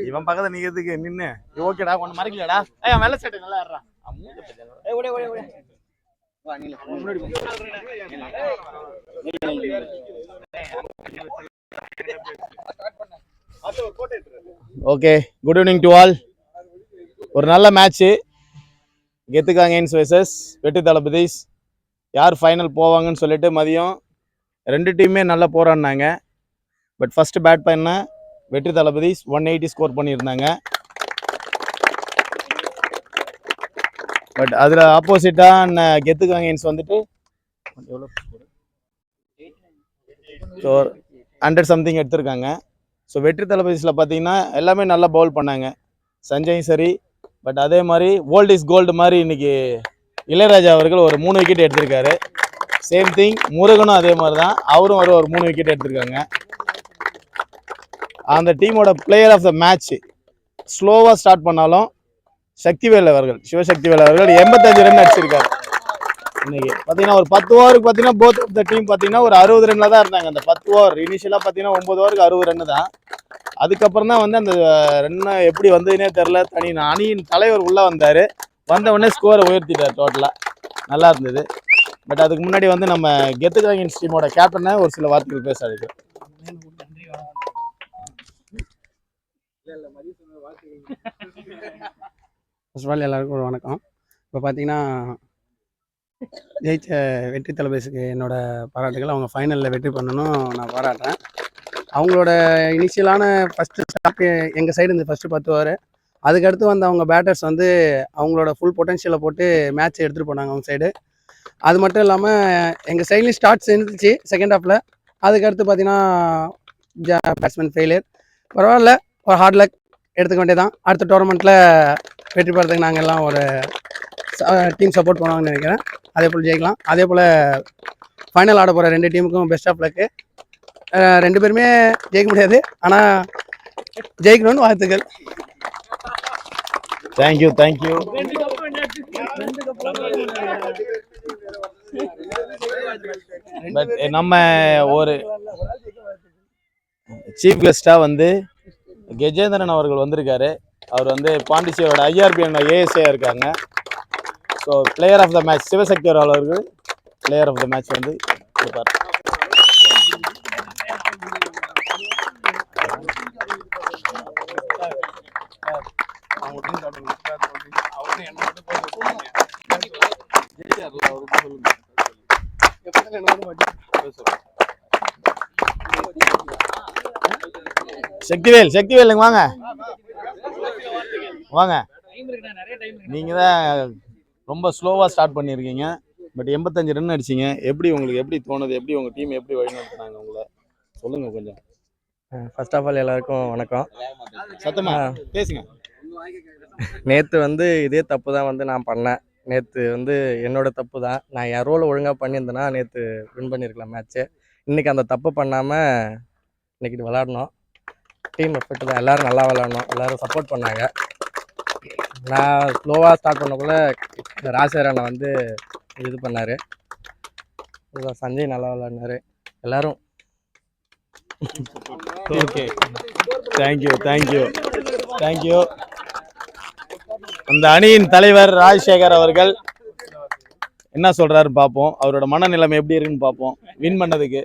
இவன் பக்கத்துல நிக்கிறதுக்கு நின்னு ஓகேடா ஒண்ணு மறைக்கலடா. ஏய் வெள்ள சட்டை நல்லா ஏறா. ஏய் ஓடே ஓடே ஓடே. வா நீல முன்னாடி போ. Okay, good evening to all. ஒரு நல்ல மேட்ச். கெத்துக்காங்கன்ஸ் வெர்சஸ் வெற்றி தளபதிஸ். யார் ஃபைனல் போவாங்கன்னு சொல்லிட்டு மதியம் ரெண்டு டீமே நல்லா போராடினாங்க. பட் ஃபர்ஸ்ட் பேட் பண்ண வெற்றி தளபதிஸ் 180 ஸ்கோர் பண்ணியிருந்தாங்க. பட் அதில் ஆப்போசிட்டாக கெத்துக்காங்கன்ஸ் வந்துட்டு எவ்வளோ 100 சம்திங் எடுத்திருக்காங்க. ஸோ வெற்றி தளபதிஸில் பார்த்தீங்கன்னா எல்லாமே நல்லா பவுல் பண்ணாங்க. சஞ்சயும் சரி. பட் அதே மாதிரி ஓல்ட் இஸ் கோல்டு மாதிரி இன்னைக்கு இளையராஜா அவர்கள் ஒரு 3 விக்கெட் எடுத்திருக்காரு. சேம் திங் முருகனும் அதே மாதிரி தான், அவரும் ஒரு 3 விக்கெட் எடுத்திருக்காங்க. அந்த டீமோட பிளேயர் ஆஃப் த மேட்ச் ஸ்லோவாக ஸ்டார்ட் பண்ணாலும் சக்திவேல் அவர்கள், சிவசக்திவேல் அவர்கள் 85 ரன் அடிச்சிருக்காரு. இன்னைக்கு பார்த்தீங்கன்னா ஒரு 10 ஓவருக்கு பார்த்தீங்கன்னா போத் ஆஃப் த டீம் பார்த்தீங்கன்னா ஒரு 60 ரன்ல தான் இருந்தாங்க. அந்த 10 ஓவர் இனிஷியலாக பார்த்தீங்கன்னா 9 ஓவருக்கு 60 ரன்னு தான். அதுக்கப்புறம் தான் வந்து அந்த ரன்னை எப்படி வந்ததுன்னே தெரில. அணியின் தலைவர் உள்ளே வந்தார். வந்த உடனே ஸ்கோரை உயர்த்திட்டார். டோட்டலாக நல்லா இருந்தது. பட் அதுக்கு முன்னாடி வந்து நம்ம கெத்துக்காங்கன்ஸ் டீமோட கேப்டனை ஒரு சில வார்த்தைகள் பேச அழைக்கிறோம். ஃபர்ஸ்ட் ஆஃப் ஆல் எல்லாருக்கும் ஒரு வணக்கம். இப்போ பார்த்தீங்கன்னா ஜெயிச்ச வெற்றி தளபதிக்கு என்னோட பாராட்டுகள். அவங்க ஃபைனலில் வெற்றி பண்ணணும் நான் பாராட்டுறேன். அவங்களோட இனிஷியலான ஃபஸ்ட்டு ஸ்டார்ட் எங்கள் சைடு இந்த ஃபஸ்ட்டு 10 ஓவர், அதுக்கடுத்து வந்து அவங்க பேட்டர்ஸ் வந்து அவங்களோட ஃபுல் பொட்டன்ஷியலை போட்டு மேட்ச் எடுத்துகிட்டு போனாங்க அவங்க சைடு. அது மட்டும் இல்லாமல் எங்கள் சைட்லேயும் ஸ்டார்ட்ஸ் இருந்துச்சு செகண்ட் ஹாஃபில். அதுக்கடுத்து பார்த்தீங்கன்னா பேட்ஸ்மேன் ஃபெயிலியர். பரவாயில்ல, ஒரு ஹார்ட் லக் எடுத்துக்க வேண்டியதான். அடுத்த டோர்னமெண்ட்டில் வெற்றி பெறதுக்கு நாங்கள் எல்லாம் ஒரு டீம் சப்போர்ட் பண்ணுவாங்கன்னு நினைக்கிறேன். அதே போல் ஜெயிக்கலாம். அதே போல் ஃபைனல் ஆட போகிற 2 டீமுக்கும் பெஸ்ட் ஆஃப் லக்கு. 2 பேருமே ஜெயிக்க முடியாது, ஆனால் ஜெயிக்கணும்னு வாழ்த்துக்கள். Thank you thank you. பட் நம்ம ஒரு சீஃப் கெஸ்டாக வந்து கஜேந்திரன் அவர்கள் வந்திருக்காரு. அவர் வந்து பாண்டிச்சேரியோட IRBN ASA இருக்காங்க. So player of the match Sivasakthi அவர்கள் பிளேயர் ஆஃப் த மேட்ச் வந்து கொடுப்பார். சக்திவேல் வாங்க வாங்க. நீங்க தான் ரொம்ப ஸ்லோவா ஸ்டார்ட் பண்ணிருக்கீங்க. பட் 85 ரன் அடிச்சிங்க. உங்களுக்கு எப்படி தோணுது? எப்படி உங்க டீம் எப்படி வழிநடத்துனாங்க உங்களை சொல்லுங்க கொஞ்சம். ஃபர்ஸ்ட் ஆஃப் ஆல் எல்லாருக்கும் வணக்கம். சத்தமா பேசுங்க. நேற்று வந்து இதே தப்பு தான் வந்து நான் பண்ணேன். நேற்று வந்து என்னோட தப்பு தான். நான் என் ரோலை ஒழுங்காக பண்ணியிருந்தேன்னா நேற்று வின் பண்ணியிருக்கலாம் மேட்ச்சு. இன்றைக்கி அந்த தப்பு பண்ணாமல் இன்றைக்கி விளாடணும். டீம் எஃபெக்ட் தான். எல்லோரும் நல்லா விளாடணும். எல்லோரும் சப்போர்ட் பண்ணாங்க. நான் ஸ்லோவாக ஸ்டார்ட் பண்ணக்குள்ளே இந்த ராசேரனை வந்து இது பண்ணார். சஞ்சய் நல்லா விளாடினார். எல்லோரும் ஓகே தேங்க்யூ. அந்த அணியின் தலைவர் ராஜசேகர் அவர்கள் என்ன சொல்றாரு பார்ப்போம். அவரோட மனநிலைமை எப்படி இருக்குன்னு பார்ப்போம் வின் பண்ணதுக்கு.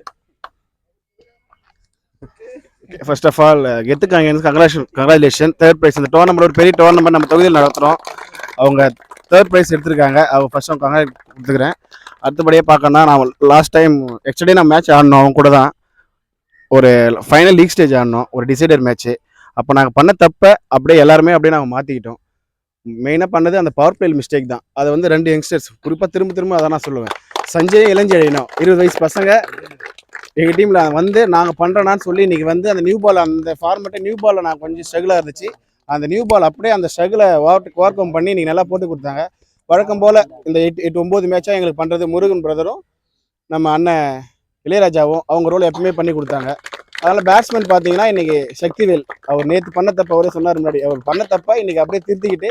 ஃபர்ஸ்ட் ஆஃப் ஆல் கெத்துக்காங்கன்ஸ் கங்க்ராச்சுலேஷன். 3rd prize. இந்த டோர்னமெண்ட் ஒரு பெரிய டோர்னமெண்ட் நம்ம தொகுதியில் நடத்துகிறோம். அவங்க 3rd ப்ரைஸ் எடுத்திருக்காங்க. அவங்க ஃபர்ஸ்ட் அவங்க கங்க்ராட் கொடுத்துக்கிறேன். அடுத்தபடியே பார்க்கணும்னா நான் லாஸ்ட் டைம் எக்ஸ்டர்டே நான் மேட்ச் ஆடணும். அவங்க கூட தான் ஒரு ஃபைனல் லீக் ஸ்டேஜ் ஆடணும், ஒரு டிசைடர் மேட்ச்சு. அப்போ நாங்கள் பண்ண தப்பை அப்படியே எல்லாருமே அப்படியே நாங்கள் மாற்றிக்கிட்டோம். மெயினாக பண்ணது அந்த பவர் பிளேயில் மிஸ்டேக் தான். அதை வந்து 2 யங்ஸ்டர்ஸ் குறிப்பாக திரும்ப அதை நான் சொல்லுவேன். சஞ்சய் இளஞ்செழியனும் 20 வயசு பசங்க எங்கள் டீமில் வந்து நாங்கள் பண்ணுறோன்னான்னு சொல்லி இன்றைக்கி வந்து அந்த நியூ பால், அந்த ஃபார்மேட்டை நியூ பாலில் நான் கொஞ்சம் ஸ்ட்ரகிளாக இருந்துச்சு. அந்த நியூ பால் அப்படியே அந்த ஸ்ட்ரகிளை ஓவர் கம் பண்ணி இன்றைக்கி நல்லா போட்டு கொடுத்தாங்க. வழக்கம் போல் இந்த 8-9 மேட்சாக எங்களுக்கு பண்ணுறது முருகன் பிரதரும் நம்ம அண்ணன் இளையராஜாவும் அவங்க ரோல் எப்பவுமே பண்ணி கொடுத்தாங்க. அதனால் பேட்ஸ்மேன் பார்த்தீங்கன்னா இன்றைக்கி சக்திவேல் அவர் நேற்று பண்ண தப்பை அவரே சொன்னார் முன்னாடி. அவர் பண்ண தப்பை இன்றைக்கி அப்படியே திருத்திக்கிட்டு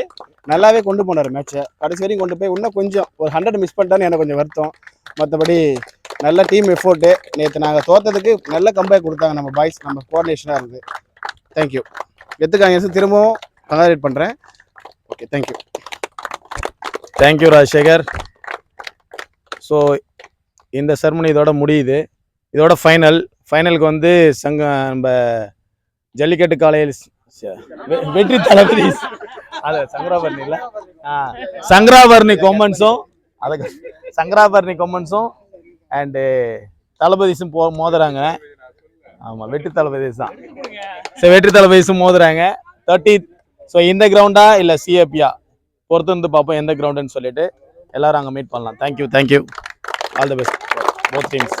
நல்லாவே கொண்டு போனார் மேட்ச்சை. கடைசி வரையும் கொண்டு போய் இன்னும் கொஞ்சம் ஒரு 100 மிஸ் பண்ணிட்டான்னு எனக்கு கொஞ்சம் வருத்தம். மற்றபடி நல்ல டீம் எஃபோர்ட்டு. நேற்று நாங்கள் தோற்றதுக்கு நல்ல கம்பேக் கொடுத்தாங்க நம்ம பாய்ஸ். நம்ம கோஆர்டினேஷனாக இருக்குது. தேங்க்யூ. கெத்துக்காங்க திரும்பவும் கங்க்ராச்சுலேட் பண்ணுறேன். Okay, thank you. Thank you Rajasekar. So இந்த செர்மனி இதோட முடியுது. இதோட ஃபைனலுக்கு வந்து நம்ம ஜல்லிக்கட்டு காலையில் வெற்றி தளபதி அது சங்கராபரணி கொம்மன்ஸும் அண்டு தளபதிஸும் மோதுறாங்க. ஆமாம், வெற்றி தளபதிஸ் தான். சரி, வெற்றி தளபதிஸும் மோதுறாங்க 30th. ஸோ இந்த கிரவுண்டா இல்லை சிஏபியா பொறுத்து வந்து பார்ப்போம் எந்த கிரவுண்டுன்னு சொல்லிட்டு எல்லாரும் அங்கே மீட் பண்ணலாம். Thank you. All the best both teams.